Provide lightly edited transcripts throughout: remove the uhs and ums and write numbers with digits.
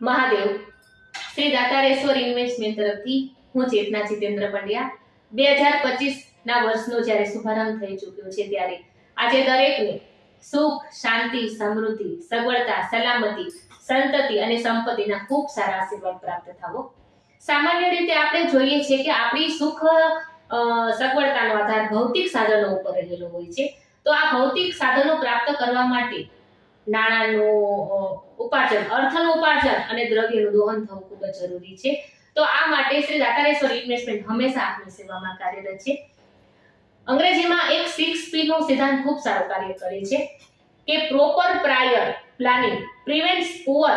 Mahadev. Shri દાતારેશ્વર investment તરફથી હું ચેતના જીતેન્દ્ર પંડ્યા. 2025 ના વર્ષનો જ્યારે શુભારંભ થઈ ચૂક્યો છે ત્યારે આજે દરેકને સુખ, શાંતિ, સમૃદ્ધિ, સગવડતા, સલામતી, સંતતિ અને સંપત્તિના ખૂબ સારા આશીર્વાદ પ્રાપ્ત થાવો. સામાન્ય રીતે આપણે જોઈએ છીએ કે આપણી સુખ સગવડતાનો આધાર ભૌતિક સાધનો ઉપર રહેલો હોય છે. તો આ ભૌતિક સાધનો પ્રાપ્ત કરવા માટે નાણાંનું ઉપાર્જન, અર્થનું ઉપાર્જન અને દ્રવ્યનું દોહન થવું ખૂબ જ જરૂરી છે. તો આ માટે શ્રી દાતારેશ્વર ઇન્વેસ્ટમેન્ટ હંમેશા આપની સેવામાં કાર્યરત છે. અંગ્રેજીમાં એક 6P નો સિદ્ધાંત ખૂબ સારું કાર્ય કરે છે કે proper prior planning prevents poor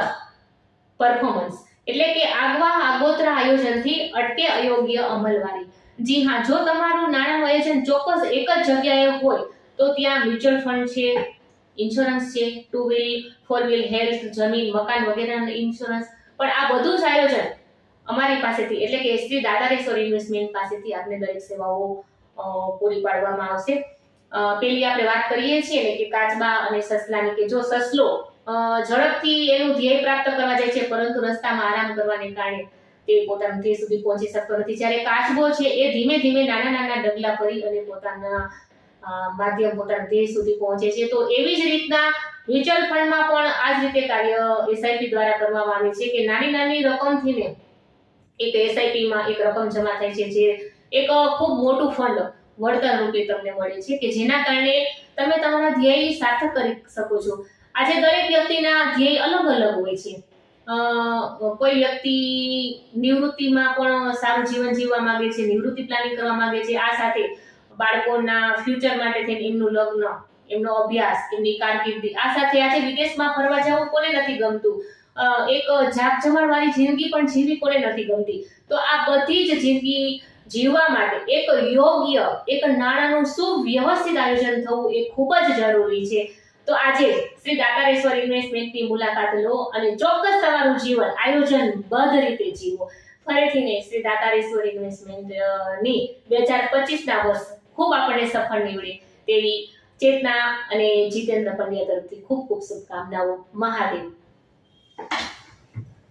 performance, એટલે કે આગોતરા આયોજનથી અટકે અયોગ્ય અમલવારી. જી હા, જો તમારું નાણાંનું આયોજન ચોક્કસ એક જ જગ્યાએ હોય તો ત્યાં મ્યુચ્યુઅલ ફંડ છે, ઇન્સ્યોરન્સ છે, 2 વ્હીલ 4 વ્હીલ હેલ્થ, જમીન, મકાન વગેરેના ઇન્સ્યોરન્સ, પણ આ બધું જ આયોજન અમારી પાસેથી એટલે કે શ્રી દાતારેશ્વર ઇન્વેસ્ટમેન્ટ પાસેથી આપને દરેક સેવાઓ પૂરી પાડવામાં આવશે. પેલી આપણે વાત કરીએ છીએ ને કે કાચબા અને સસલાની, કે જો સસલો ઝડપથી એનું ધ્યેય પ્રાપ્ત કરવા જાય છે પરંતુ રસ્તામાં આરામ કરવાને કારણે તે પોતાના ધ્યેય સુધી પહોંચી શકતો નથી, જ્યારે કાચબો છે એ ધીમે ધીમે નાના ડગલા ભરી અને પોતાના પોતાના ધ્યેય સુધી પહોંચે છે. તો એવી જ રીતના મ્યુચ્યુઅલ ફંડમાં પણ આ જ રીતે કાર્ય એસઆઈપી દ્વારા કરવામાં આવે છે કે નાની રકમથી ને એક એસઆઈપી માં એક રકમ જમા થાય છે, જે એક ખૂબ મોટું ફંડ વળતર રૂપે તમને મળે છે કે જેના કારણે તમે તમારા ધ્યેય સાર્થક કરી શકો છો. આજે દરેક વ્યક્તિના ધ્યેય અલગ હોય છે. કોઈ વ્યક્તિ નિવૃત્તિમાં પણ સારું જીવન જીવવા માંગે છે, નિવૃત્તિ પ્લાનિંગ કરવા માંગે છે. આ સાથે બાળકોના ફ્યુચર માટે થઈને એમનું લગ્ન, એમનો અભ્યાસ, એમની કારકિર્દી, આ સાથે આજે વિદેશમાં ફરવા જવું કોને નથી ગમતું, એક જાગજમાળવાળી જિંદગી પણ જીવવી કોને નથી ગમતી. તો આ બધી જ જિંદગી જીવવા માટે એક યોગ્ય એક નાણાંનું સુવ્યવસ્થિત આયોજન થવું એ ખૂબ જ જરૂરી છે. તો આજે શ્રી દાતારેશ્વર ઇન્વેસ્ટમેન્ટની મુલાકાત લો અને ચોક્કસ તમારું જીવન આયોજનબદ્ધ રીતે જીવો. ફરીથી ને શ્રી દાતારેશ્વર ઇન્વેસ્ટમેન્ટની 2025 ના વર્ષ ખૂબ આપણને સફળ નીવડે તેવી ચેતના અને જીતેન્દ્ર પંડ્યા તરફથી ખૂબ શુભકામનાઓ. મહાદેવ.